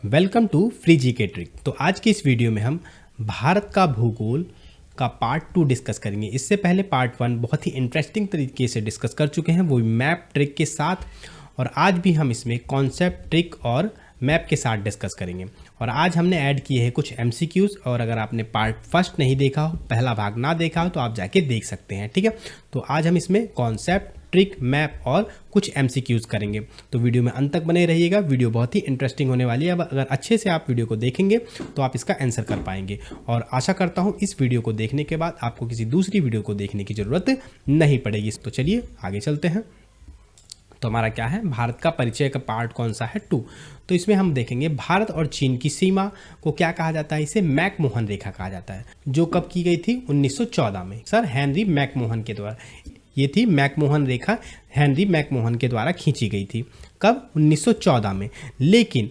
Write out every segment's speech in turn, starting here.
Welcome to free GK trick. तो आज की इस वीडियो में हम भारत का भूगोल का पार्ट 2 डिस्कस करेंगे। इससे पहले पार्ट 1 बहुत ही इंटरेस्टिंग तरीके से डिस्कस कर चुके हैं, वो मैप ट्रिक के साथ, और आज भी हम इसमें कॉन्सेप्ट ट्रिक और मैप के साथ डिस्कस करेंगे। और आज हमने ऐड किए हैं कुछ MCQs, और अगर आपने पार्ट फर्स्ट नहीं देखा हो, पहला भाग ना देखा हो, तो आप जाके देख सकते हैं, ठीक है। तो आज हम इसमें कॉन्सेप्ट, ट्रिक, मैप और कुछ MCQs करेंगे। तो वीडियो में अंत तक बने रहिएगा, वीडियो बहुत ही इंटरेस्टिंग होने वाली है। अब अगर अच्छे से आप वीडियो को देखेंगे तो आप इसका आंसर कर पाएंगे, और आशा करता हूँ इस वीडियो को देखने के बाद आपको किसी दूसरी वीडियो को देखने की ज़रूरत नहीं पड़ेगी। तो चलिए आगे चलते हैं। तो हमारा क्या है, भारत का परिचय का पार्ट कौन सा है, 2। तो इसमें हम देखेंगे भारत और चीन की सीमा को क्या कहा जाता है, इसे मैकमोहन रेखा कहा जाता है, जो कब की गई थी 1914 में सर हेनरी मैकमोहन के द्वारा। ये थी मैकमोहन रेखा, हेनरी मैकमोहन के द्वारा खींची गई थी। कब? 1914 में। लेकिन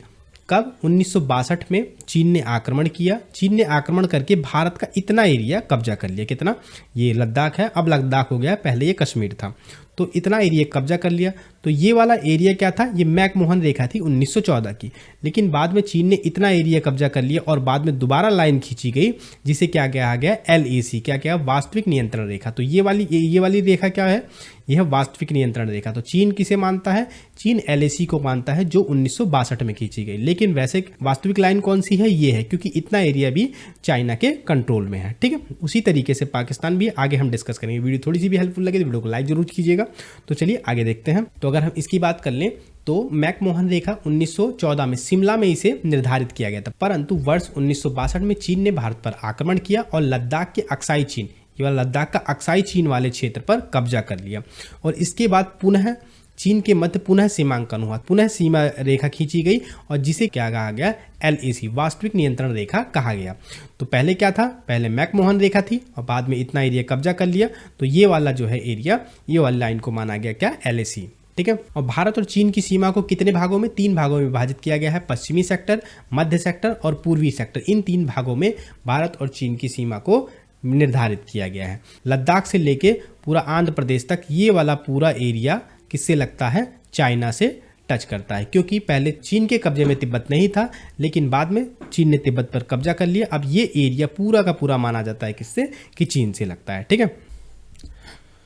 कब? 1962 में चीन ने आक्रमण किया। चीन ने आक्रमण करके भारत का इतना एरिया कब्जा कर लिया। कितना? ये लद्दाख है, अब लद्दाख हो गया, पहले ये कश्मीर था। तो इतना एरिया कब्जा कर लिया। तो ये वाला एरिया क्या था, ये मैकमोहन रेखा थी 1914 की। लेकिन बाद में चीन ने इतना एरिया कब्जा कर लिया और बाद में दोबारा लाइन खींची गई, जिसे क्या कहा गया, LAC, क्या क्या, वास्तविक नियंत्रण रेखा। तो ये वाली रेखा क्या है, यह वास्तविक नियंत्रण रेखा। तो चीन किसे मानता है, चीन LAC को मानता है, जो 1962 में खींची गई। लेकिन वैसे वास्तविक लाइन कौन सी है, ये है, क्योंकि इतना एरिया भी चाइना के कंट्रोल में है, ठीक है। उसी तरीके से पाकिस्तान भी आगे हम डिस्कस करेंगे। वीडियो थोड़ी सी भी हेल्पफुल लगे तो वीडियो को लाइक जरूर कीजिएगा। तो चलिए आगे देखते हैं। तो अगर हम इसकी बात कर लें तो मैकमोहन रेखा 1914 में शिमला में इसे निर्धारित किया गया था, परंतु वर्ष 1962 में चीन ने भारत पर आक्रमण किया और लद्दाख के अक्साई चीन, ये वाला लद्दाख का अक्साई चीन वाले क्षेत्र पर कब्जा कर लिया। और इसके बाद पुनः चीन के मध्य पुनः सीमांकन हुआ, पुनः सीमा रेखा खींची गई, और जिसे क्या कहा गया, LAC, वास्तविक नियंत्रण रेखा कहा गया। तो पहले क्या था, पहले मैकमोहन रेखा थी और बाद में इतना एरिया कब्जा कर लिया। तो ये वाला जो है एरिया, ये वाली लाइन को माना गया क्या, LAC, ठीक है। और भारत और चीन की सीमा को कितने भागों में, 3 भागों में विभाजित किया गया है, पश्चिमी सेक्टर, मध्य सेक्टर और पूर्वी सेक्टर। इन 3 भागों में भारत और चीन की सीमा को निर्धारित किया गया है। लद्दाख से लेके पूरा आंध्र प्रदेश तक ये वाला पूरा एरिया किससे लगता है, चाइना से टच करता है, क्योंकि पहले चीन के कब्जे में तिब्बत नहीं था, लेकिन बाद में चीन ने तिब्बत पर कब्जा कर लिया। अब ये एरिया पूरा का पूरा माना जाता है किससे, कि चीन से लगता है, ठीक है।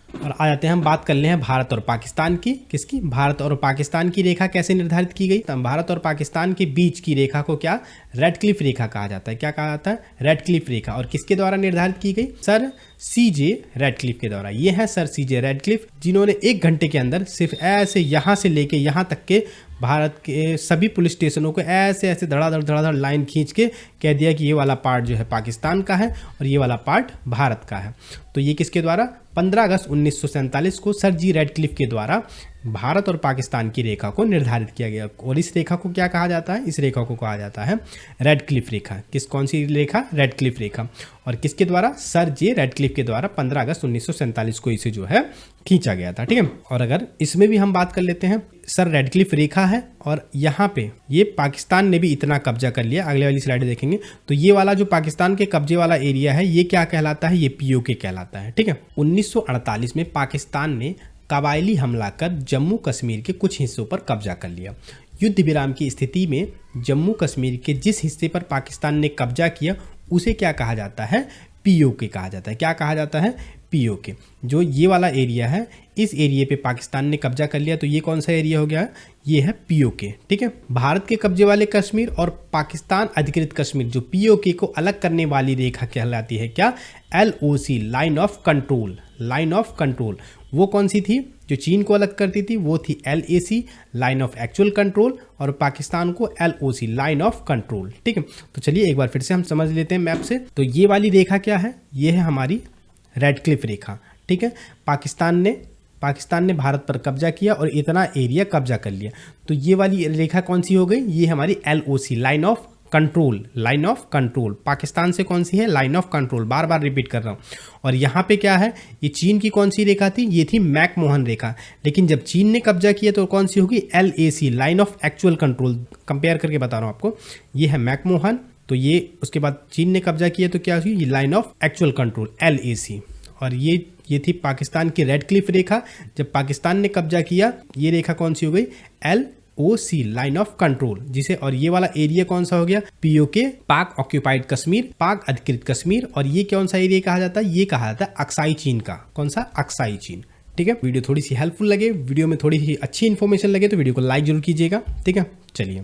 और आ जाते हैं, हम बात कर ले हैं भारत और पाकिस्तान की। किसकी? भारत और पाकिस्तान की रेखा कैसे निर्धारित की गई। भारत और पाकिस्तान के बीच की रेखा को क्या, रेडक्लिफ रेखा कहा जाता है। क्या कहा जाता है, रेडक्लिफ रेखा। और किसके द्वारा निर्धारित की गई, सर CJ रेडक्लिफ के द्वारा। ये है सर CJ रेडक्लिफ, जिन्होंने 1 घंटे के अंदर सिर्फ ऐसे यहाँ से लेके यहाँ तक के भारत के सभी पुलिस स्टेशनों को ऐसे ऐसे धड़ाधड़ लाइन खींच के कह दिया कि ये वाला पार्ट जो है पाकिस्तान का है और ये वाला पार्ट भारत का है। तो ये किसके द्वारा, 15 अगस्त 1947 को सर जी रेडक्लिफ के द्वारा भारत और पाकिस्तान की रेखा को निर्धारित किया गया। और इस रेखा को क्या कहा जाता है, इस रेखा को कहा जाता है रेडक्लिफ रेखा। कौन सी रेखा, रेडक्लिफ रेखा। और किसके द्वारा, सर जे रेडक्लिफ के द्वारा 15 अगस्त 1947 को इसे जो है खींचा गया था, ठीक है। और अगर इसमें भी हम बात कर लेते हैं, सर रेडक्लिफ रेखा है और यहाँ पे ये पाकिस्तान ने भी इतना कब्जा कर लिया। अगले वाली स्लाइड देखेंगे तो ये वाला जो पाकिस्तान के कब्जे वाला एरिया है, ये क्या कहलाता है, ये POK कहलाता है, ठीक है। 1948 में पाकिस्तान ने कबायली हमला कर जम्मू कश्मीर के कुछ हिस्सों पर कब्जा कर लिया। युद्ध विराम की स्थिति में जम्मू कश्मीर के जिस हिस्से पर पाकिस्तान ने कब्जा किया उसे क्या कहा जाता है, POK कहा जाता है। क्या कहा जाता है, POK। जो ये वाला एरिया है, इस एरिया पे पाकिस्तान ने कब्जा कर लिया, तो ये कौन सा एरिया हो गया, ये है POK, ठीक है। भारत के कब्जे वाले कश्मीर और पाकिस्तान अधिकृत कश्मीर, जो POK को अलग करने वाली रेखा कहलाती है क्या, LOC, line of control. Line of control वो कौन सी थी, जो चीन को अलग करती थी, वो थी LAC, line of actual control, और पाकिस्तान को LOC, लाइन ऑफ कंट्रोल, ठीक है। तो चलिए एक बार फिर से हम समझ लेते हैं मैप से। तो ये वाली रेखा क्या है, ये है हमारी रेडक्लिफ रेखा, ठीक है। पाकिस्तान ने भारत पर कब्जा किया और इतना एरिया कब्जा कर लिया। तो ये वाली रेखा कौन सी हो गई, ये हमारी LOC, line of control. Line of control Pakistan से कौन सी है, line of control, bar bar repeat कर रहा हूँ। और यहाँ पे क्या है, ये चीन की कौन सी रेखा थी, ये थी मैकमोहन रेखा। लेकिन जब चीन ने कब्जा किया तो कौन सी होगी, LAC, line of actual control. Compare करके बता रहा हूँ आपको, ये है मैकमोहन, तो ये उसके बाद चीन ने कब्जा किया तो क्या हुई, ये line of actual control, LAC। और ये थी पाकिस्तान की रेडक्लिफ रेखा। जब पाकिस्तान ने कब्जा किया, ये रेखा कौन सी हो गई, POC लाइन ऑफ कंट्रोल, जिसे, और ये वाला एरिया कौन सा हो गया, POK पाक ऑक्यूपाइड कश्मीर, पाक अधिकृत कश्मीर। और ये कौन सा एरिया कहा जाता है, ये कहा जाता है अक्साई चीन का, कौन सा, अक्साई चीन। ठीक है, वीडियो थोड़ी सी हेल्पफुल लगे, वीडियो में थोड़ी सी अच्छी इन्फॉर्मेशन लगे तो वीडियो को लाइक जरूर कीजिएगा। ठीक है, चलिए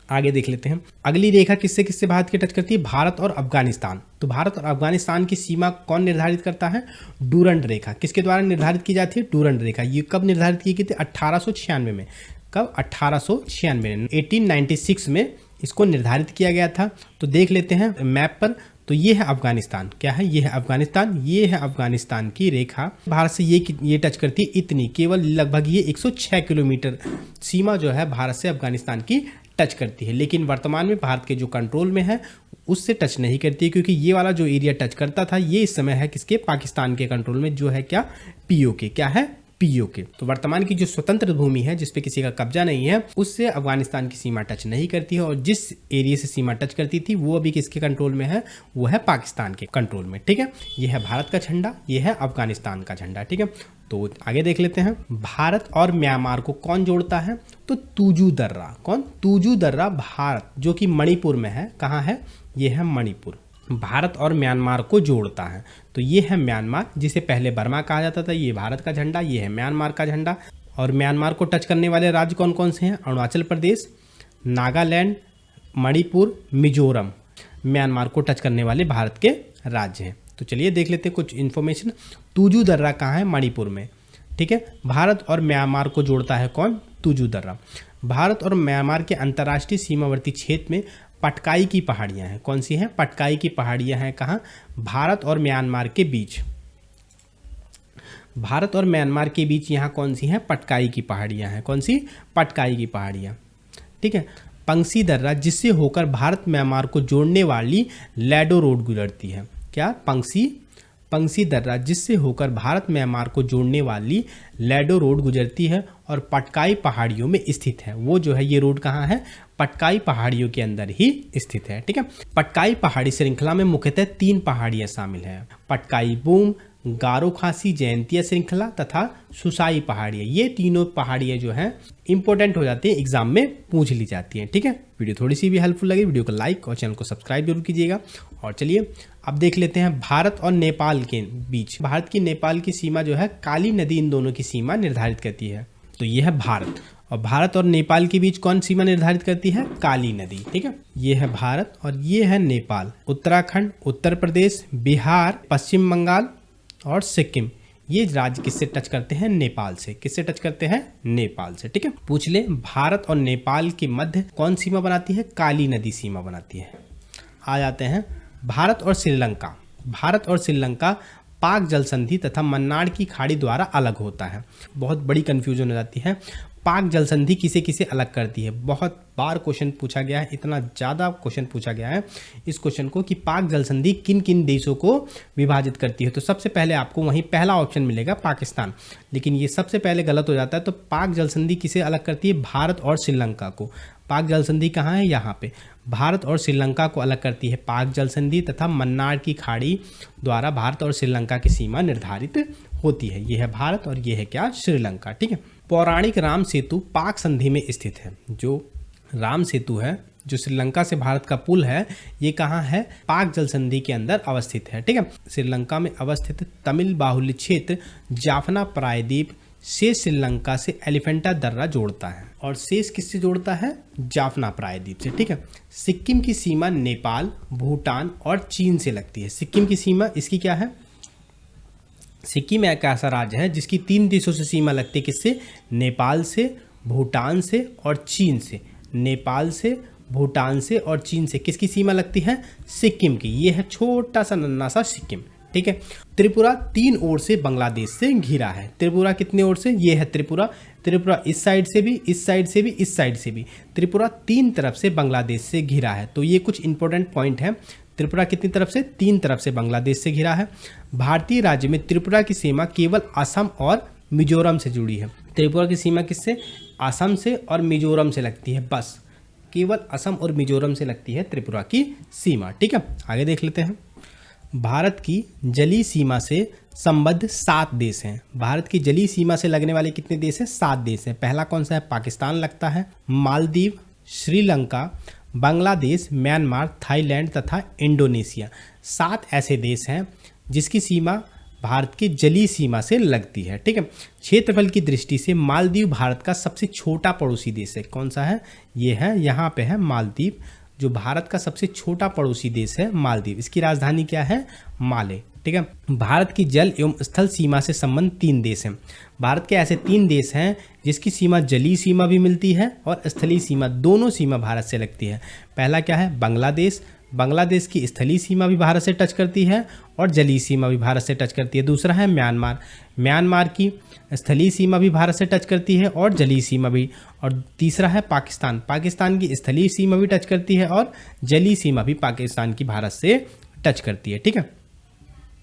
आगे देख लेते हैं। अगली रेखा किससे किससे भारत की टच करती है, भारत और अफगानिस्तान। तो भारत और अफगानिस्तान की सीमा कौन निर्धारित करता है, डूरंड रेखा। किसके द्वारा निर्धारित की जाती है, डूरंड रेखा। ये कब निर्धारित की गई थी, 1896 में। कब, 1896 में, 1896 में इसको निर्धारित किया गया था। तो देख लेते हैं मैप पर। तो ये है अफगानिस्तान, क्या है, ये है अफगानिस्तान। ये है अफगानिस्तान की रेखा, भारत से ये टच करती है इतनी, केवल लगभग ये 106 किलोमीटर सीमा जो है भारत से अफगानिस्तान की टच करती है। लेकिन वर्तमान में भारत के जो कंट्रोल में है उससे टच नहीं करती है, क्योंकि ये वाला जो एरिया टच करता था ये इस समय है किसके, पाकिस्तान के कंट्रोल में, जो है क्या, POK। क्या है, POK। तो वर्तमान की जो स्वतंत्र भूमि है जिसपे किसी का कब्जा नहीं है, उससे अफगानिस्तान की सीमा टच नहीं करती है। और जिस एरिया से सीमा टच करती थी वो अभी किसके कंट्रोल में है, वो है पाकिस्तान के कंट्रोल में। ठीक है, ये है भारत का झंडा, ये है अफगानिस्तान का झंडा। ठीक है, तो आगे देख लेते हैं। भारत और म्यांमार को कौन जोड़ता है, तो तुजू दर्रा। कौन, तुजू दर्रा, भारत, जो कि मणिपुर में है। कहाँ है, ये है मणिपुर। भारत और म्यांमार को जोड़ता है। तो ये है म्यांमार, जिसे पहले बर्मा कहा जाता था। ये भारत का झंडा, ये है म्यांमार का झंडा। और म्यांमार को टच करने वाले राज्य कौन कौन से हैं, अरुणाचल प्रदेश, नागालैंड, मणिपुर, मिजोरम, म्यांमार को टच करने वाले भारत के राज्य हैं। तो चलिए देख लेते हैं कुछ इन्फॉर्मेशन। तुजू दर्रा कहाँ है, मणिपुर में। ठीक है, भारत और म्यांमार को जोड़ता है कौन, तुजू दर्रा। भारत और म्यांमार के अंतर्राष्ट्रीय सीमावर्ती क्षेत्र में पटकाई की पहाड़ियां हैं। कौन सी हैं, पटकाई की पहाड़ियां हैं। कहाँ, भारत और म्यांमार के बीच। भारत और म्यांमार के बीच यहाँ कौन सी हैं, पटकाई की पहाड़ियां हैं। कौन सी, पटकाई की पहाड़ियां। ठीक है, पंगसी दर्रा, जिससे होकर भारत म्यांमार को जोड़ने वाली लैडो रोड गुजरती है। क्या, पंगसी दर्रा, जिससे होकर भारत म्यांमार को जोड़ने वाली लैडो रोड गुजरती है और पटकाई पहाड़ियों में स्थित है। वो जो है ये रोड कहाँ है, पटकाई पहाड़ियों के अंदर ही स्थित है। ठीक है, पटकाई पहाड़ी श्रृंखला में मुख्यतः 3 पहाड़ियां शामिल हैं, पटकाई बूम, गारो खासी जयंतिया श्रृंखला तथा सुसाई पहाड़ियाँ। ये तीनों पहाड़ियाँ जो हैं इंपॉर्टेंट हो जाती हैं, एग्जाम में पूछ ली जाती हैं। ठीक है, वीडियो थोड़ी सी भी हेल्पफुल लगी वीडियो को लाइक और चैनल को सब्सक्राइब जरूर कीजिएगा। और चलिए अब देख लेते हैं भारत और नेपाल के बीच। भारत की नेपाल की सीमा जो है काली नदी इन दोनों की सीमा निर्धारित करती है। तो ये है भारत, और भारत और नेपाल के बीच कौन सीमा निर्धारित करती है, काली नदी। ठीक है, ये है भारत और ये है नेपाल। उत्तराखंड, उत्तर प्रदेश, बिहार, पश्चिम बंगाल और सिक्किम, ये राज्य किससे टच करते हैं, नेपाल से। किससे टच करते हैं, नेपाल से। ठीक है, पूछ ले भारत और नेपाल के मध्य कौन सीमा बनाती है, काली नदी सीमा बनाती है। आ जाते हैं भारत और श्रीलंका। भारत और श्रीलंका पाक जल संधि तथा मन्नार की खाड़ी द्वारा अलग होता है। बहुत बड़ी कंफ्यूजन हो जाती है, पाक जल संधि किसे किसे अलग करती है। बहुत बार क्वेश्चन पूछा गया है, इतना ज़्यादा क्वेश्चन पूछा गया है इस क्वेश्चन को कि पाक जल संधि किन किन देशों को विभाजित करती है। तो सबसे पहले आपको वहीं पहला ऑप्शन मिलेगा पाकिस्तान, लेकिन ये सबसे पहले गलत हो जाता है। तो पाक जल संधि किसे अलग करती है, भारत और श्रीलंका को। पाक जल संधि कहाँ है, यहाँ पे। भारत और श्रीलंका को अलग करती है पाक जल संधि तथा मन्नार की खाड़ी द्वारा भारत और श्रीलंका की सीमा निर्धारित होती है। ये है भारत और ये है क्या, श्रीलंका। ठीक है, पौराणिक राम सेतु पाक संधि में स्थित है। जो राम सेतु है, जो श्रीलंका से भारत का पुल है, ये कहाँ है, पाक जल संधि के अंदर अवस्थित है। ठीक है, श्रीलंका में अवस्थित तमिल बाहुल्य क्षेत्र जाफना प्रायद्वीप से श्रीलंका से एलिफेंटा दर्रा जोड़ता है, और शेष किससे जोड़ता है, जाफना प्रायद्वीप से। ठीक है, सिक्किम की सीमा नेपाल, भूटान और चीन से लगती है। सिक्किम की सीमा इसकी क्या है, सिक्किम एक ऐसा राज्य है जिसकी 3 देशों से सीमा लगती है। किससे, नेपाल से, भूटान से और चीन से। नेपाल से, भूटान से और चीन से किसकी सीमा लगती है, सिक्किम की। ये है छोटा सा नन्ना सा सिक्किम। ठीक है, त्रिपुरा 3 ओर से बांग्लादेश से घिरा है। त्रिपुरा कितने ओर से, ये है त्रिपुरा। त्रिपुरा इस साइड से भी, इस साइड से भी, इस साइड से भी। त्रिपुरा 3 तरफ से बांग्लादेश से घिरा है। तो ये कुछ इंपॉर्टेंट पॉइंट है। त्रिपुरा कितनी तरफ से, 3 तरफ से बांग्लादेश से घिरा है। भारतीय राज्य में त्रिपुरा की सीमा केवल असम और मिजोरम से जुड़ी है। त्रिपुरा की सीमा किससे, असम से और मिजोरम से लगती है, बस केवल असम और मिजोरम से लगती है त्रिपुरा की सीमा। ठीक है, आगे देख लेते हैं। भारत की जलीय सीमा से संबद्ध 7 देश हैं। भारत की जलीय सीमा से लगने वाले कितने देश हैं? 7 देश हैं। पहला कौन सा है? पाकिस्तान लगता है, मालदीव, श्रीलंका, बांग्लादेश, म्यांमार, थाईलैंड तथा इंडोनेशिया। 7 ऐसे देश हैं जिसकी सीमा भारत की जलीय सीमा से लगती है। ठीक है। क्षेत्रफल की दृष्टि से मालदीव भारत का सबसे छोटा पड़ोसी देश है। कौन सा है? ये है, यहाँ पे है मालदीव, जो भारत का सबसे छोटा पड़ोसी देश है मालदीव। इसकी राजधानी क्या है? माले। ठीक है। भारत की जल एवं स्थल सीमा से संबंध 3 देश हैं। भारत के ऐसे 3 देश हैं जिसकी सीमा जलीय सीमा भी मिलती है और स्थलीय सीमा, दोनों सीमा भारत से लगती है। पहला क्या है? बांग्लादेश। बांग्लादेश की स्थलीय सीमा भी भारत से टच करती है और जलीय सीमा भी भारत से टच करती है। दूसरा है म्यांमार। म्यांमार की स्थलीय सीमा भी भारत से टच करती है और जलीय सीमा भी। और तीसरा है पाकिस्तान। पाकिस्तान की स्थलीय सीमा भी टच करती है और जलीय सीमा भी पाकिस्तान की भारत से टच करती है। ठीक है।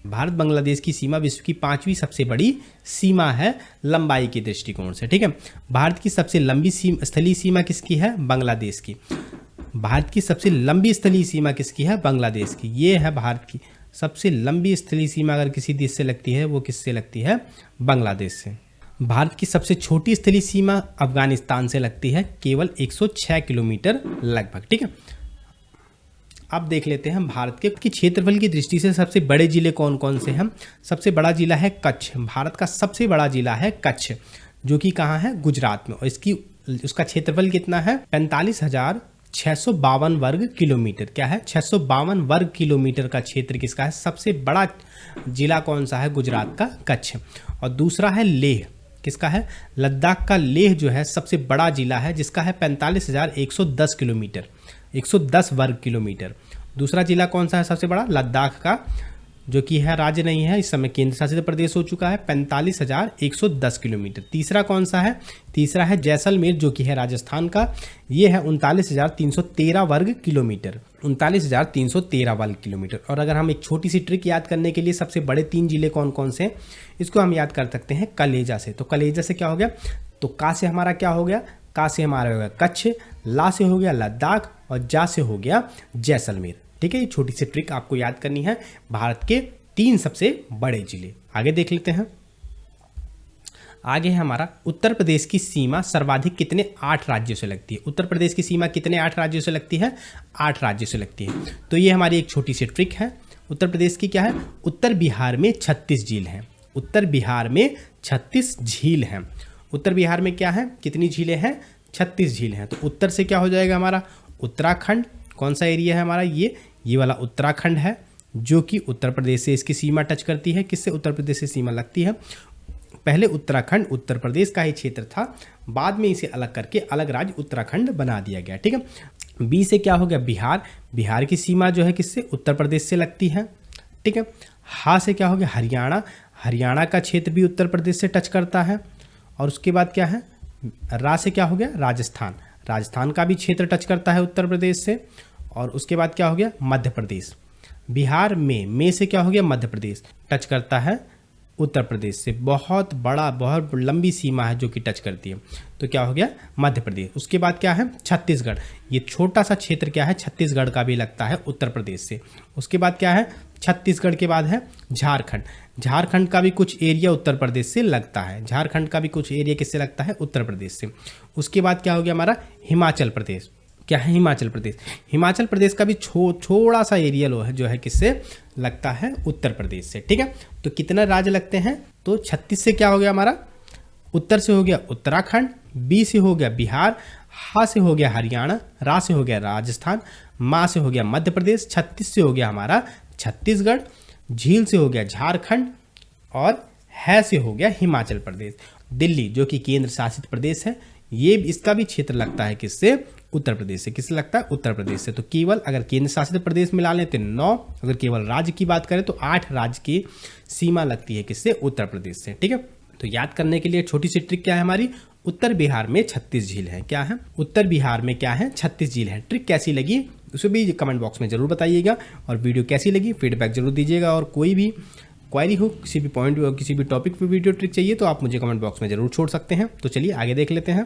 भारत बांग्लादेश की सीमा विश्व की 5वीं सबसे बड़ी सीमा है लंबाई के दृष्टिकोण से। ठीक है। भारत की सबसे लंबी स्थलीय सीमा किसकी है? बांग्लादेश की। भारत की सबसे लंबी स्थलीय सीमा किसकी है? बांग्लादेश की। ये है भारत की सबसे लंबी स्थलीय सीमा। अगर किसी देश से लगती है वो किससे लगती है? बांग्लादेश से। भारत की सबसे छोटी स्थलीय सीमा अफगानिस्तान से लगती है, केवल 106 किलोमीटर लगभग। ठीक है। अब देख लेते हैं भारत के क्षेत्रफल की दृष्टि से सबसे बड़े जिले कौन कौन से हैं। सबसे बड़ा जिला है कच्छ। भारत का सबसे बड़ा जिला है कच्छ, जो कि कहाँ है? गुजरात में। और उसका क्षेत्रफल कितना है? 45,652 वर्ग किलोमीटर। क्या है? 652 वर्ग किलोमीटर का क्षेत्र किसका है? सबसे बड़ा जिला कौन सा है? गुजरात का कच्छ। और दूसरा है लेह। किसका है? लद्दाख का लेह जो है सबसे बड़ा जिला है, जिसका है 45,110 किलोमीटर, 110 वर्ग किलोमीटर। दूसरा जिला कौन सा है सबसे बड़ा? लद्दाख का, जो कि है राज्य नहीं है, इस समय केंद्र शासित प्रदेश हो चुका है, 45,110 किलोमीटर। तीसरा कौन सा है? तीसरा है जैसलमेर, जो कि है राजस्थान का, ये है 39,313 वर्ग किलोमीटर, 39,313 वर्ग किलोमीटर। और अगर हम एक छोटी सी ट्रिक याद करने के लिए सबसे बड़े 3 जिले कौन कौन से हैं, इसको हम याद कर सकते हैं कलेजा से। तो कलेजा से क्या हो गया? तो का से हमारा क्या हो गया? का से हमारा हो गया कच्छ, ला से हो गया लद्दाख और जा से हो गया जैसलमेर। ठीक है। ये छोटी सी ट्रिक आपको याद करनी है भारत के 3 सबसे बड़े जिले। आगे देख लेते हैं। आगे है हमारा उत्तर प्रदेश की सीमा सर्वाधिक कितने 8 राज्यों से लगती है। उत्तर प्रदेश की सीमा कितने 8 राज्यों से लगती है? 8 राज्यों से लगती है। तो ये हमारी एक छोटी सी ट्रिक है। उत्तर प्रदेश की क्या है? उत्तर बिहार में 36 झील हैं। उत्तर बिहार में 36 झील हैं। उत्तर बिहार में क्या है? कितनी झीलें हैं? 36 झील हैं। तो उत्तर से क्या हो जाएगा हमारा? उत्तराखंड। कौन सा एरिया है हमारा? ये वाला उत्तराखंड है, जो कि उत्तर प्रदेश से इसकी सीमा टच करती है। किससे? उत्तर प्रदेश से सीमा लगती है। पहले उत्तराखंड उत्तर प्रदेश का ही क्षेत्र था, बाद में इसे अलग करके अलग राज्य उत्तराखंड बना दिया गया। ठीक है। बी से क्या हो गया? बिहार। बिहार की सीमा जो है किससे? उत्तर प्रदेश से लगती है। ठीक है। हा से क्या हो गया? हरियाणा। हरियाणा का क्षेत्र भी उत्तर प्रदेश से टच करता है। और उसके बाद क्या है? रा से क्या हो गया? राजस्थान। राजस्थान का भी क्षेत्र टच करता है उत्तर प्रदेश से। और उसके बाद क्या हो गया? मध्य प्रदेश। बिहार में से क्या हो गया? मध्य प्रदेश टच करता है उत्तर प्रदेश से। बहुत बड़ा, बहुत लंबी सीमा है जो कि टच करती है। तो क्या हो गया? मध्य प्रदेश। उसके बाद क्या है? छत्तीसगढ़। ये छोटा सा क्षेत्र क्या है? छत्तीसगढ़ का भी लगता है उत्तर प्रदेश से। उसके बाद क्या है? छत्तीसगढ़ के बाद है झारखंड। झारखंड का भी कुछ एरिया उत्तर प्रदेश से लगता है। झारखंड का भी कुछ एरिया किससे लगता है? उत्तर प्रदेश से। उसके बाद क्या हो गया हमारा? हिमाचल प्रदेश। क्या है? हिमाचल प्रदेश। हिमाचल प्रदेश का भी थोड़ा सा एरिया जो है किससे लगता है? उत्तर प्रदेश से। ठीक है। तो कितने राज्य लगते हैं? तो 36 से क्या हो गया हमारा? उत्तर से हो गया उत्तराखंड, बी से हो गया बिहार, हा से हो गया हरियाणा, रा से हो गया राजस्थान, मा से हो गया मध्य प्रदेश, 36 से हो गया हमारा छत्तीसगढ़, झील से हो गया झारखंड और है से हो गया हिमाचल प्रदेश। दिल्ली जो कि केंद्र शासित प्रदेश है, ये इसका भी क्षेत्र लगता है किससे? उत्तर प्रदेश से। किससे लगता है? उत्तर प्रदेश से। तो केवल अगर केंद्र शासित प्रदेश मिला लें तो 9, अगर केवल राज्य की बात करें तो 8 राज्य की सीमा लगती है किससे? उत्तर प्रदेश से। ठीक है। तो याद करने के लिए छोटी सी ट्रिक क्या है हमारी? उत्तर बिहार में 36 झील है। क्या है? उत्तर बिहार में क्या है? 36 झील है। ट्रिक कैसी लगी उसे भी कमेंट बॉक्स में जरूर बताइएगा, और वीडियो कैसी लगी फीडबैक जरूर दीजिएगा। और कोई भी क्वेरी हो, किसी भी पॉइंट हो, किसी भी टॉपिक पे वीडियो ट्रिक चाहिए तो आप मुझे कमेंट बॉक्स में जरूर छोड़ सकते हैं। तो चलिए आगे देख लेते हैं।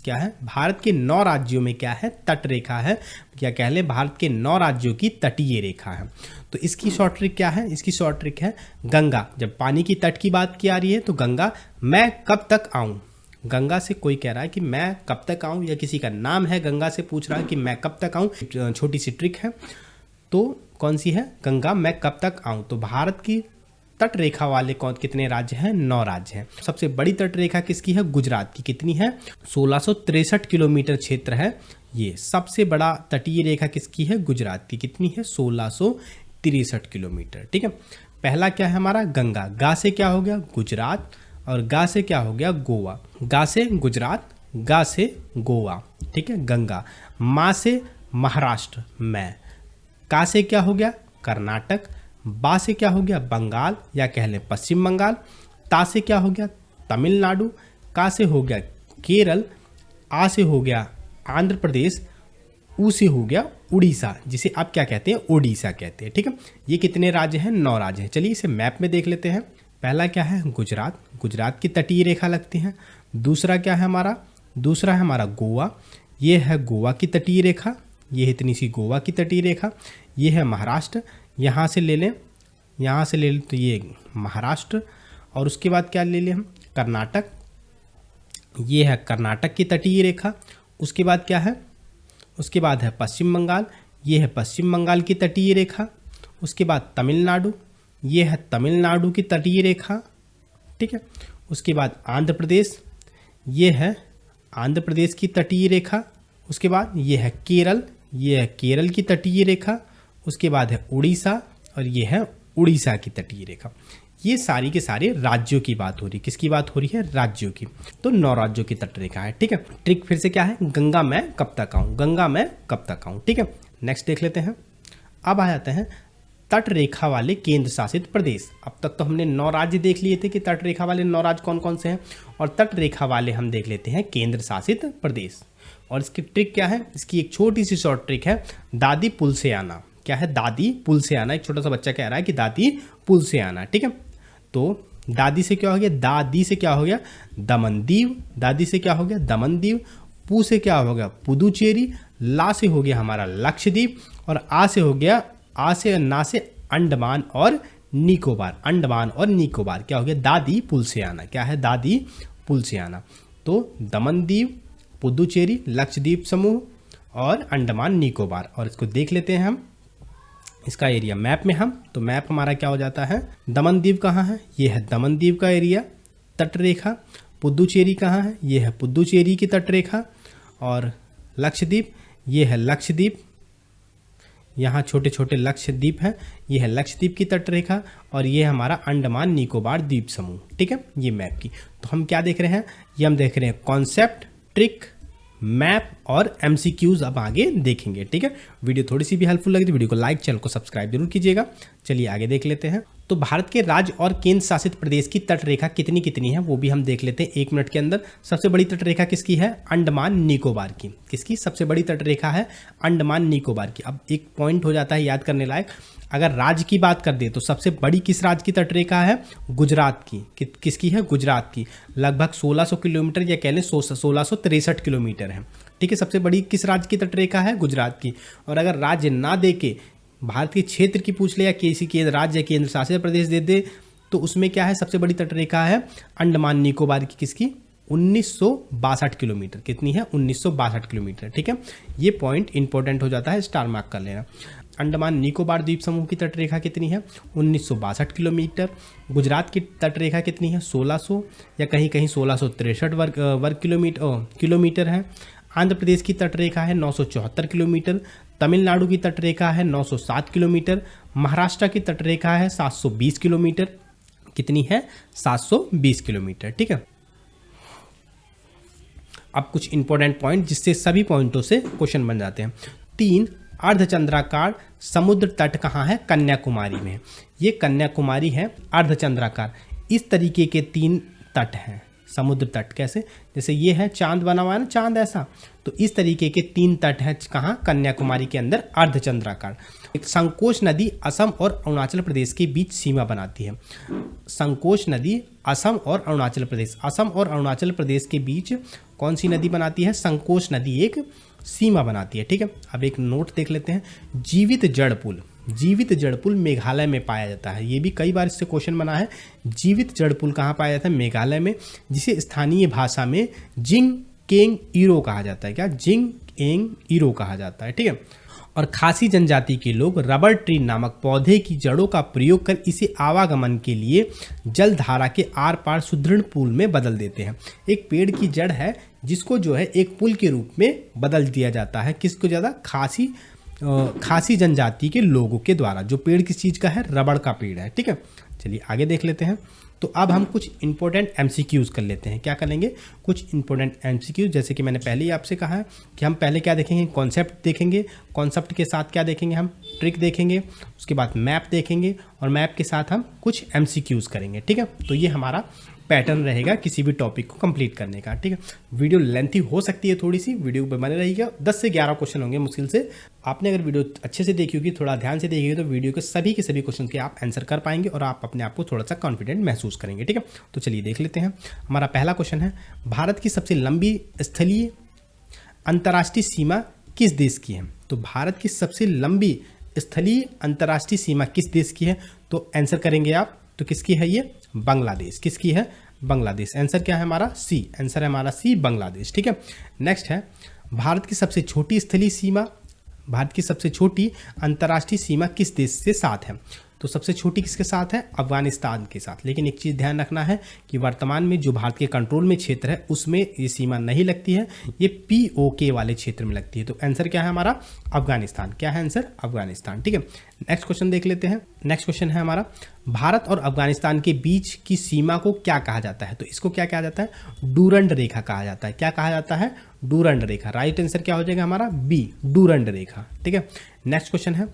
क्या है, भारत के 9 राज्यों में क्या है, तट रेखा है, क्या कह लें, भारत के 9 राज्यों की तटीय रेखा है। तो इसकी शॉर्ट ट्रिक क्या है, इसकी शॉर्ट ट्रिक है गंगा। जब पानी की तट की बात की आ रही है तो गंगा, मैं कब तक आऊँ, गंगा से कोई कह रहा है कि मैं कब तक आऊँ, या किसी का नाम है गंगा से पूछ रहा है कि मैं कब तक आऊँ, छोटी सी ट्रिक है। तो कौन सी है, गंगा मैं कब तक आऊँ। तो भारत की तट रेखा वाले कितने राज्य हैं, 9 राज्य हैं। सबसे बड़ी तट रेखा किसकी है, गुजरात की। कितनी है, 1663 किलोमीटर क्षेत्र है ये। सबसे बड़ा तटीय रेखा किसकी है, गुजरात की। कितनी है, 1663 किलोमीटर। ठीक है, पहला क्या है हमारा, गंगा। गा से क्या हो गया, गुजरात, और गा से क्या हो गया, गोवा। गा से गुजरात, गा से गोवा। ठीक है, गंगा। माँ से महाराष्ट्र, मैं। का से क्या हो गया, कर्नाटक। बा से क्या हो गया, बंगाल या कह लें पश्चिम बंगाल। ता से क्या हो गया, तमिलनाडु। का से हो गया केरल। आ से हो गया आंध्र प्रदेश। ऊ से हो गया उड़ीसा, जिसे आप क्या कहते हैं, ओडिशा कहते हैं। ठीक है, ये कितने राज्य हैं, 9 राज्य हैं। चलिए इसे मैप में देख लेते हैं। पहला क्या है, गुजरात। गुजरात की तटीय रेखा लगती है। दूसरा क्या है हमारा, दूसरा है हमारा गोवा। ये है गोवा की तटीय रेखा, ये है इतनी सी गोवा की तटीय रेखा। ये है महाराष्ट्र, यहाँ से ले लें, यहाँ से ले लें तो ये महाराष्ट्र। और उसके बाद क्या ले लें हम, कर्नाटक। ये है कर्नाटक की तटीय रेखा। उसके बाद क्या है, उसके बाद है पश्चिम बंगाल। ये है पश्चिम बंगाल की तटीय रेखा। उसके बाद तमिलनाडु, ये है तमिलनाडु की तटीय रेखा। ठीक है, उसके बाद आंध्र प्रदेश, ये है आंध्र प्रदेश की तटीय रेखा। उसके बाद ये है केरल, ये है केरल की तटीय रेखा। उसके बाद है उड़ीसा, और ये है उड़ीसा की तटीय रेखा। ये सारी के सारे राज्यों की बात हो रही है। किसकी बात हो रही है, राज्यों की। तो 9 राज्यों की तट रेखा है। ठीक है, ट्रिक फिर से क्या है, गंगा मैं कब तक आऊँ, गंगा मैं कब तक आऊँ। ठीक है, नेक्स्ट देख लेते हैं। अब आ जाते हैं तट रेखा वाले केंद्र शासित प्रदेश। अब तक तो हमने 9 राज्य देख लिए थे कि तट रेखा वाले 9 राज्य कौन कौन से हैं, और तट रेखा वाले हम देख लेते हैं केंद्र शासित प्रदेश। और इसकी ट्रिक क्या है, इसकी एक छोटी सी शॉर्ट ट्रिक है, दादी पुल से आना। क्या है, दादी पुल से आना। एक छोटा सा बच्चा कह रहा है कि दादी पुल से आना। ठीक है, तो दादी से क्या हो गया, दादी से क्या हो गया, दमनदीव। दादी से क्या हो गया, दमनदीव। पू से क्या हो गया, पुदुचेरी। ला से हो गया हमारा लक्षद्वीप। और आ से हो गया, आ से ना से अंडमान और निकोबार। अंडमान और निकोबार क्या हो गया, दादी पुल से आना। क्या है, दादी पुल से आना। तो दमनदीव, पुदुचेरी, लक्षद्वीप समूह और अंडमान निकोबार। और इसको देख लेते हैं हम, इसका एरिया मैप में हम, तो मैप हमारा क्या हो जाता है, दमनदीव कहाँ है, ये है दमनदीव का एरिया तट रेखा। पुदुचेरी कहाँ है, ये है पुदुचेरी की तट रेखा। और लक्षद्वीप, ये है लक्षद्वीप, यहाँ छोटे छोटे लक्षद्वीप हैं, ये है लक्षद्वीप की तट रेखा। और ये है हमारा अंडमान निकोबार द्वीप समूह। ठीक है, ये मैप की। तो हम क्या देख रहे हैं, ये हम देख रहे हैं कॉन्सेप्ट, ट्रिक, मैप और MCQs अब आगे देखेंगे। ठीक है, वीडियो थोड़ी सी भी हेल्पफुल लगी तो वीडियो को लाइक, चैनल को सब्सक्राइब जरूर कीजिएगा। चलिए आगे देख लेते हैं। तो भारत के राज्य और केंद्र शासित प्रदेश की तट रेखा कितनी कितनी है वो भी हम देख लेते हैं 1 मिनट के अंदर। सबसे बड़ी तट रेखा किसकी है, अंडमान निकोबार की। किसकी सबसे बड़ी तट रेखा है, अंडमान निकोबार की। अब एक पॉइंट हो जाता है याद करने लायक, अगर राज्य की बात कर दे तो सबसे बड़ी किस राज्य की तट रेखा है, गुजरात की। किसकी है, गुजरात की। लगभग 1600 किलोमीटर या कह लें 1663 किलोमीटर है। ठीक है, सबसे बड़ी किस राज्य की तट रेखा है, गुजरात की। और अगर राज्य ना दे के भारत के क्षेत्र की पूछ ले या किसी के राज्य केंद्र शासित प्रदेश दे दे तो उसमें क्या है, सबसे बड़ी तट रेखा है अंडमान निकोबार की। किसकी, 1962 किलोमीटर। कितनी है, 1962 किलोमीटर। ठीक है, ये पॉइंट इंपॉर्टेंट हो जाता है, स्टार मार्क कर लेना। अंडमान निकोबार द्वीप समूह की तट रेखा कितनी है, 1962 किलोमीटर। गुजरात की तट रेखा कितनी है, 1600 या कहीं कहीं 1663 वर्ग किलोमीटर है। आंध्र प्रदेश की तट रेखा है 974 किलोमीटर। तमिलनाडु की तट रेखा है 907 किलोमीटर। महाराष्ट्र की तट रेखा है 720 किलोमीटर। कितनी है, 720 किलोमीटर। ठीक है, अब कुछ इंपॉर्टेंट पॉइंट जिससे सभी पॉइंटों से क्वेश्चन बन जाते हैं। 3 अर्धचंद्राकार समुद्र तट कहाँ है, कन्याकुमारी में। ये कन्याकुमारी है अर्धचंद्राकार। इस तरीके के 3 तट हैं समुद्र तट। कैसे, जैसे ये है चांद बना हुआ है ना, चांद ऐसा, तो इस तरीके के 3 तट हैं कहाँ, कन्याकुमारी के अंदर अर्धचंद्राकार। एक संकोच नदी असम और अरुणाचल प्रदेश के बीच सीमा बनाती है। संकोच नदी असम और अरुणाचल प्रदेश, असम और अरुणाचल प्रदेश के बीच कौन सी नदी बनाती है? संकोच नदी एक सीमा बनाती है। ठीक है, अब एक नोट देख लेते हैं। जीवित जड़ पुल, जीवित जड़ पुल मेघालय में पाया जाता है। ये भी कई बार इससे क्वेश्चन बना है। जीवित जड़ पुल कहाँ पाया जाता है? मेघालय में, जिसे स्थानीय भाषा में जिंग केंग ईरो कहा जाता है। क्या? जिंग केंग ईरो कहा जाता है। ठीक है, और खासी जनजाति के लोग रबर ट्री नामक पौधे की जड़ों का प्रयोग कर इसे आवागमन के लिए जल धारा के आर पार सुदृढ़ पुल में बदल देते हैं। एक पेड़ की जड़ है जिसको जो है एक पुल के रूप में बदल दिया जाता है। किसको ज़्यादा? खासी जनजाति के लोगों के द्वारा। जो पेड़ किस चीज़ का है? रबड़ का पेड़ है। ठीक है, चलिए आगे देख लेते हैं। तो अब हम कुछ इंपॉर्टेंट एमसीक्यूज़ कर लेते हैं। क्या करेंगे? कुछ इंपॉर्टेंट एमसीक्यूज़, जैसे कि मैंने पहले ही आपसे कहा है कि हम पहले क्या देखेंगे? कॉन्सेप्ट देखेंगे। कॉन्सेप्ट के साथ क्या देखेंगे? हम ट्रिक देखेंगे। उसके बाद मैप देखेंगे और मैप के साथ हम कुछ एमसीक्यूज़ करेंगे। ठीक है, तो ये हमारा पैटर्न रहेगा किसी भी टॉपिक को कंप्लीट करने का। ठीक है, वीडियो लेंथी हो सकती है थोड़ी सी, वीडियो पे बने रहिएगा। 10 से 11 क्वेश्चन होंगे मुश्किल से। आपने अगर वीडियो अच्छे से देखी होगी, थोड़ा ध्यान से देखी होगी, तो वीडियो के सभी क्वेश्चन के आप आंसर कर पाएंगे और आप अपने आप को थोड़ा सा कॉन्फिडेंट महसूस करेंगे। ठीक है, तो चलिए देख लेते हैं। हमारा पहला क्वेश्चन है, भारत की सबसे लंबी स्थलीय अंतर्राष्ट्रीय सीमा किस देश की है? तो भारत की सबसे लंबी स्थलीय अंतर्राष्ट्रीय सीमा किस देश की है? तो आंसर करेंगे आप, तो किसकी है ये? बांग्लादेश। किसकी है? बांग्लादेश। आंसर क्या है हमारा? सी। आंसर है हमारा सी, बांग्लादेश। ठीक है, नेक्स्ट है, भारत की सबसे छोटी स्थलीय सीमा, भारत की सबसे छोटी अंतर्राष्ट्रीय सीमा किस देश से साथ है? तो सबसे छोटी किसके साथ है? अफगानिस्तान के साथ। लेकिन एक चीज़ ध्यान रखना है कि वर्तमान में जो भारत के कंट्रोल में क्षेत्र है उसमें ये सीमा नहीं लगती है, ये POK वाले क्षेत्र में लगती है। तो आंसर क्या है हमारा? अफगानिस्तान। क्या है आंसर? अफगानिस्तान। ठीक है, नेक्स्ट क्वेश्चन देख लेते हैं। नेक्स्ट क्वेश्चन है हमारा, भारत और अफगानिस्तान के बीच की सीमा को क्या कहा जाता है? तो इसको क्या कहा जाता है? डूरंड रेखा कहा जाता है। क्या कहा जाता है? डूरंड रेखा। राइट आंसर क्या हो जाएगा हमारा? बी, डूरंड रेखा। ठीक है, नेक्स्ट क्वेश्चन है,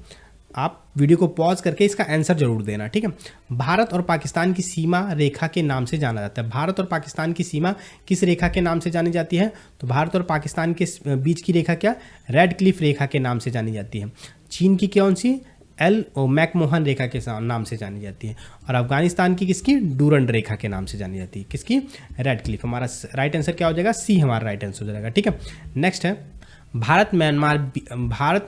आप वीडियो को पॉज करके इसका आंसर जरूर देना। ठीक है, भारत और पाकिस्तान की सीमा रेखा के नाम से जाना जाता है। भारत और पाकिस्तान की सीमा किस रेखा के नाम से जानी जाती है? तो भारत और पाकिस्तान के बीच की रेखा क्या? रेड क्लिफ रेखा के नाम से जानी जाती है। चीन की कौन सी? मैकमोहन रेखा के नाम से जानी जाती है। और अफगानिस्तान की किसकी? डूरंड रेखा के नाम से जानी जाती है। किसकी? Red Cliff. हमारा राइट आंसर क्या हो जाएगा? सी हमारा राइट आंसर हो जाएगा। ठीक है, नेक्स्ट है, भारत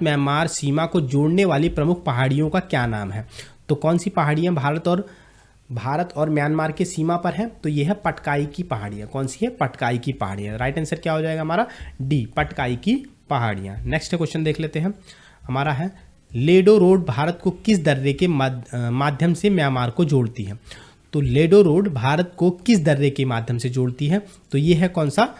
म्यांमार सीमा को जोड़ने वाली प्रमुख पहाड़ियों का क्या नाम है? तो कौन सी पहाड़ियाँ भारत और म्यांमार के सीमा पर है? तो ये है पटकाई की पहाड़ियाँ। कौन सी है? पटकाई की पहाड़ियाँ। राइट आंसर क्या हो जाएगा हमारा? डी, पटकाई की पहाड़ियाँ। नेक्स्ट क्वेश्चन देख लेते हैं। हमारा है, लेडो रोड भारत को किस दर्रे के माध्यम से म्यांमार को जोड़ती है? तो लेडो रोड भारत को किस दर्रे के माध्यम से जोड़ती है? तो ये है कौन सा?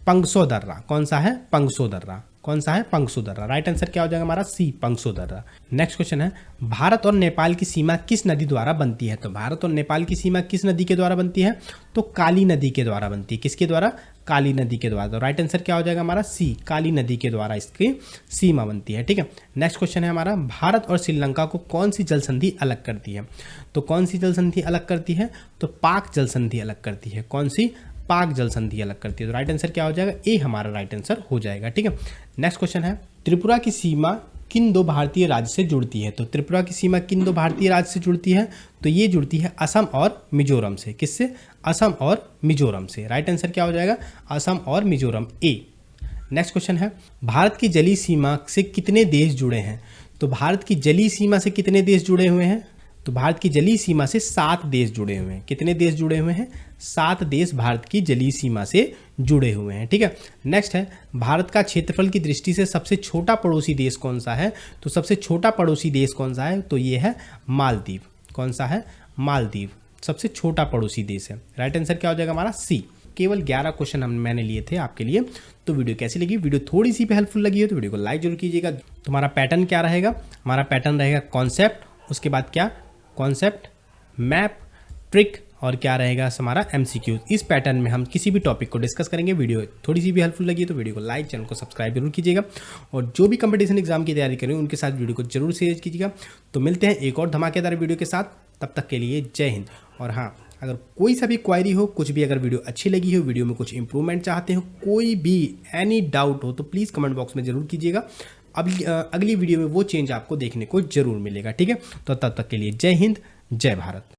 पंगसो दर्रा। कौन सा है? पंगसो दर्रा। कौन सा है? पंगसो दर्रा। राइट आंसर क्या हो जाएगा हमारा? सी, पंगसो दर्रा। नेक्स्ट क्वेश्चन है, भारत और नेपाल की सीमा किस नदी द्वारा बनती है? तो भारत और नेपाल की सीमा किस नदी के द्वारा बनती है? तो काली नदी के द्वारा बनती है। किसके द्वारा? काली नदी के द्वारा। तो राइट आंसर क्या हो जाएगा हमारा? सी, काली नदी के द्वारा इसकी सीमा बनती है। ठीक है, नेक्स्ट क्वेश्चन है हमारा, भारत और श्रीलंका को कौन सी जल संधि अलग करती है? तो कौन सी जल संधि अलग करती है? तो पाक जल संधि अलग करती है। कौन सी? पाक जल संधि अलग करती है। तो राइट आंसर क्या हो जाएगा? ए हमारा राइट आंसर हो जाएगा। ठीक है, नेक्स्ट क्वेश्चन है, त्रिपुरा की सीमा किन दो भारतीय राज्य से जुड़ती है? तो त्रिपुरा की सीमा किन दो भारतीय राज्य से जुड़ती है? तो ये जुड़ती है असम और मिजोरम से। किससे? असम और मिजोरम से। राइट आंसर क्या हो जाएगा? असम और मिजोरम, ए। नेक्स्ट क्वेश्चन है, भारत की जलीय सीमा से कितने देश जुड़े हैं? तो भारत की जलीय सीमा से कितने देश जुड़े हुए हैं? तो भारत की जलीय सीमा से 7 देश जुड़े हुए हैं। कितने देश जुड़े हुए हैं? 7 देश भारत की जलीय सीमा से जुड़े हुए हैं। ठीक है, नेक्स्ट है, भारत का क्षेत्रफल की दृष्टि से सबसे छोटा पड़ोसी देश कौन सा है? तो सबसे छोटा पड़ोसी देश कौन सा है? तो ये है मालदीव। कौन सा है? मालदीव सबसे छोटा पड़ोसी देश है। राइट आंसर क्या हो जाएगा हमारा? सी। केवल 11 क्वेश्चन मैंने लिए थे आपके लिए। तो वीडियो कैसी लगी? वीडियो थोड़ी सी भी हेल्पफुल लगी हो तो वीडियो को लाइक जरूर कीजिएगा। तुम्हारा पैटर्न क्या रहेगा? हमारा पैटर्न रहेगा कॉन्सेप्ट, उसके बाद क्या? कॉन्सेप्ट, मैप, ट्रिक और क्या रहेगा हमारा? MCQ। इस पैटर्न में हम किसी भी टॉपिक को डिस्कस करेंगे। वीडियो थोड़ी सी भी हेल्पफुल लगी तो वीडियो को लाइक, चैनल को सब्सक्राइब जरूर कीजिएगा और जो भी कंपटीशन एग्जाम की तैयारी करें उनके साथ वीडियो को जरूर शेयर कीजिएगा। तो मिलते हैं एक और धमाकेदार वीडियो के साथ, तब तक के लिए जय हिंद। और हाँ, अगर कोई सा भी क्वायरी हो, कुछ भी अगर वीडियो अच्छी लगी हो, वीडियो में कुछ इंप्रूवमेंट चाहते हो, कोई भी एनी डाउट हो तो प्लीज़ कमेंट बॉक्स में जरूर कीजिएगा। अगली वीडियो में वो चेंज आपको देखने को जरूर मिलेगा। ठीक है, तो तब तक के लिए जय हिंद, जय भारत।